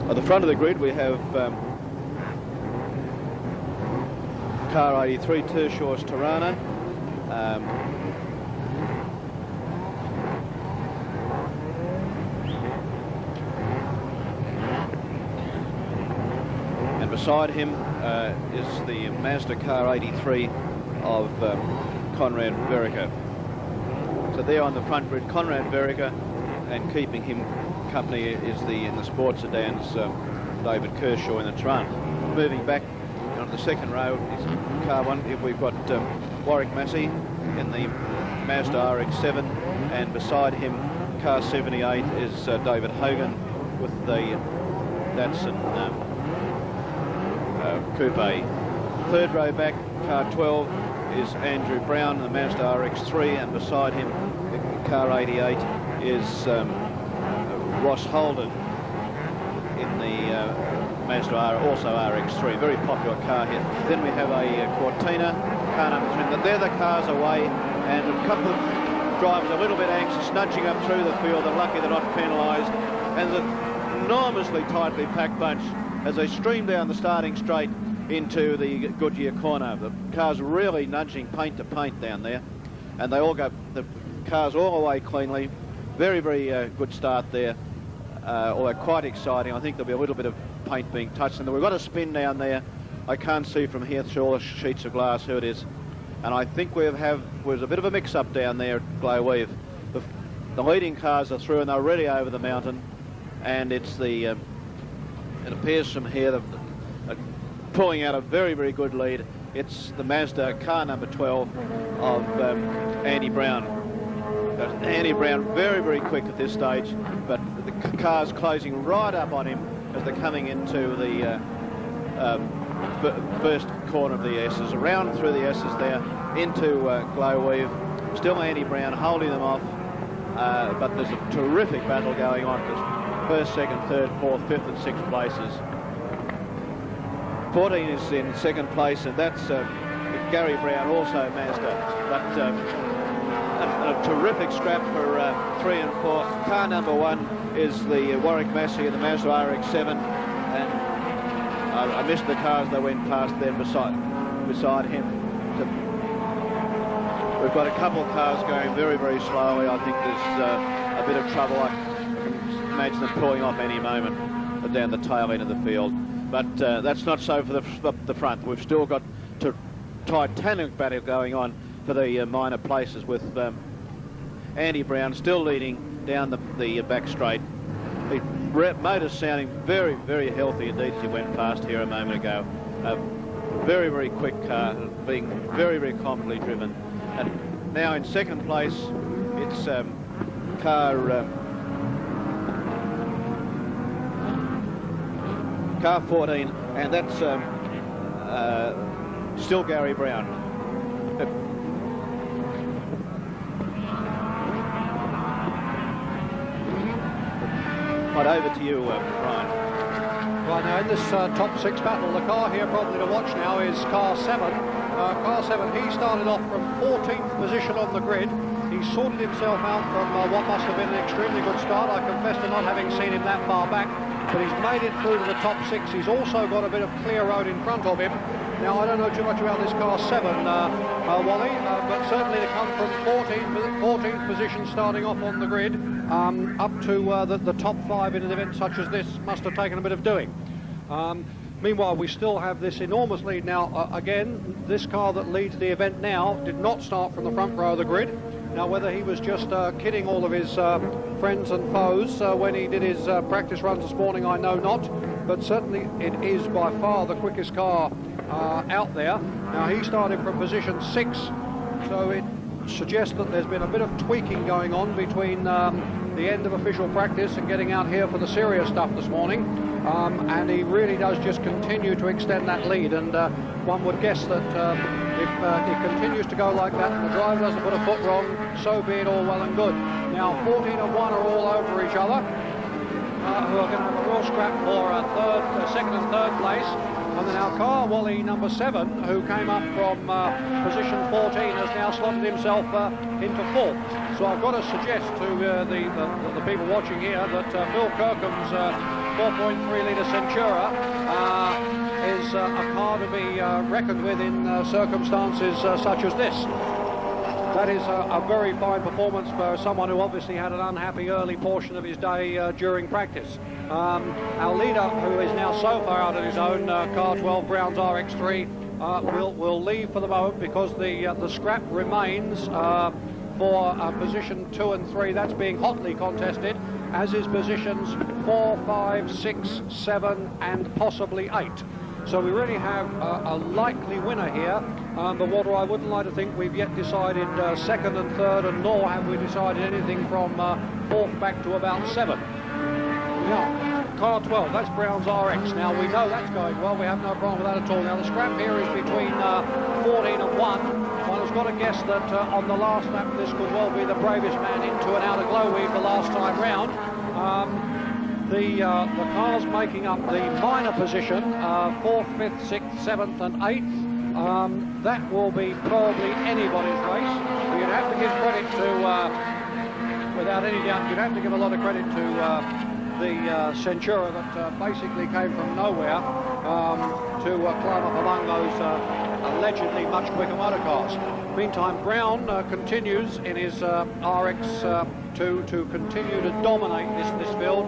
At the front of the grid we have car 83 Tershaw's Torana. And beside him is the Mazda car 83 of Conrad Verica. So there on the front grid, Conrad Verica, and keeping him company is in the sports sedans, David Kershaw in the Torana. Moving back on the second row is car 1. We've got Warwick Massey in the Mazda RX-7, and beside him car 78 is David Hogan with the Datsun Coupe. Third row back, car 12 is Andrew Brown in the Mazda RX-3, and beside him car 88 is Ross Holden in the Mazda also RX-3, very popular car here. Then we have a Cortina, car number 3. They're the cars away, and a couple of drivers a little bit anxious, nudging up through the field. They're lucky they're not penalised, and the enormously tightly packed bunch as they stream down the starting straight into the Goodyear corner. The cars really nudging paint to paint down there, and they all go, the cars all away cleanly. Very, very good start there, although quite exciting. I think there'll be a little bit of paint being touched, and we've got a spin down there. I can't see from here through all the sheets of glass who it is, and I think there's a bit of a mix-up down there at Glowweave. The leading cars are through and they're already over the mountain, and it's the it appears from here that pulling out a very, very good lead. It's the Mazda car number 12 of Andy Brown. Andy Brown very, very quick at this stage, but the car's closing right up on him as they're coming into the first corner of the S's, around through the S's there into Glowweave. Still Andy Brown holding them off, but there's a terrific battle going on. There's first, second, third, fourth, fifth and sixth places. 14 is in second place, and that's Gary Brown, also Mazda, but a terrific scrap for 3 and 4. Car number 1 is the Warwick Massey in the Mazda RX-7, and I missed the cars that went past there beside him. So we've got a couple of cars going very, very slowly. I think there's a bit of trouble. I can imagine them pulling off any moment down the tail end of the field. But that's not so for the front. We've still got titanic battle going on for the minor places, with Andy Brown still leading down the back straight. The motor's sounding very, very healthy indeed as he went past here a moment ago. A very, very quick car, being very, very confidently driven. And now in second place, it's car 14, and that's still Gary Brown. Right, over to you, Brian. Right, now in this top 6 battle, the car here probably to watch now is car 7. Car 7, he started off from 14th position on the grid. He sorted himself out from what must have been an extremely good start. I confess to not having seen him that far back, but he's made it through to the top 6. He's also got a bit of clear road in front of him. Now, I don't know too much about this car 7, Wally, but certainly to come from 14th position starting off on the grid up to the top 5 in an event such as this must have taken a bit of doing. Meanwhile, we still have this enormous lead now. Again, this car that leads the event now did not start from the front row of the grid. Now, whether he was just kidding all of his friends and foes when he did his practice runs this morning, I know not. But certainly it is by far the quickest car out there. Now, he started from position 6, so it suggests that there's been a bit of tweaking going on between the end of official practice and getting out here for the serious stuff this morning. And he really does just continue to extend that lead, and one would guess that if it continues to go like that and the driver doesn't put a foot wrong, so be it, all well and good. Now 14 and 1 are all over each other, who are going to have a real scrap for second and third place. And then our car, Wally, number 7, who came up from position 14, has now slotted himself into 4th. So I've got to suggest to the people watching here that Phil Kirkham's 4.3 litre Centura is a car to be reckoned with in circumstances such as this. That is a very fine performance for someone who obviously had an unhappy early portion of his day during practice. Our leader, who is now so far out of his own car 12 Brown's RX3, will leave for the moment because the scrap remains for position 2 and 3. That's being hotly contested, as is positions 4, 5, 6, 7 and possibly 8. So we really have a likely winner here, but what I wouldn't like to think we've yet decided second and third, and nor have we decided anything from fourth back to about 7. Now, car 12, that's Brown's RX. Now, we know that's going well. We have no problem with that at all. Now, the scrap here is between 14 and 1. One has got to guess that on the last lap, this could well be the bravest man into and out of glow weave the last time round. The cars making up the minor position, 4th, 5th, 6th, 7th and 8th. That will be probably anybody's race. You'd have to give credit to, without any doubt, you'd have to give a lot of credit to the Centura that basically came from nowhere to climb up among those allegedly much quicker motor cars. Meantime, Brown continues in his RX2 to continue to dominate this field.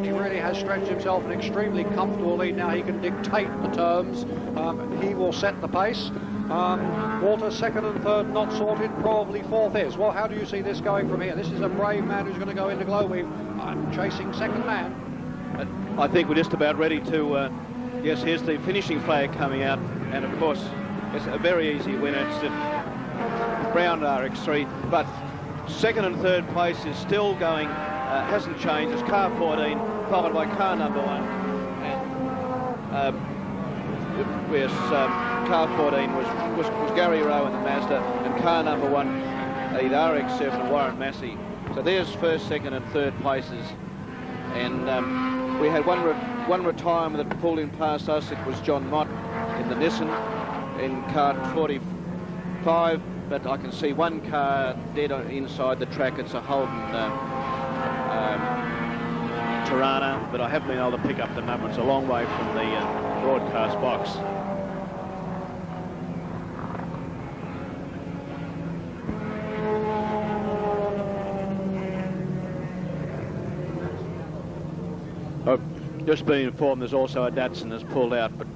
He really has stretched himself an extremely comfortable lead now. He can dictate the terms. He will set the pace. Walter, second and third not sorted, probably fourth is. Well, how do you see this going from here? This is a brave man who's going to go into glow weave. I'm chasing second man. I think we're just about ready to, yes, here's the finishing flag coming out, and of course, it's a very easy winner. It's the Brown RX3, but second and third place is still going, hasn't changed. It's car 14, followed by car number 1. And whereas car 14 was Gary Rowe in the Mazda, and car number 1, the RX7, Warren Massey. So there's first, second and third places. And we had one retirement that pulled in past us. It was John Mott in the Nissan in car 45, but I can see one car dead inside the track. It's a Holden Torana, but I haven't been able to pick up the number. It's a long way from the broadcast box. I've just been informed there's also a Datsun that's pulled out, but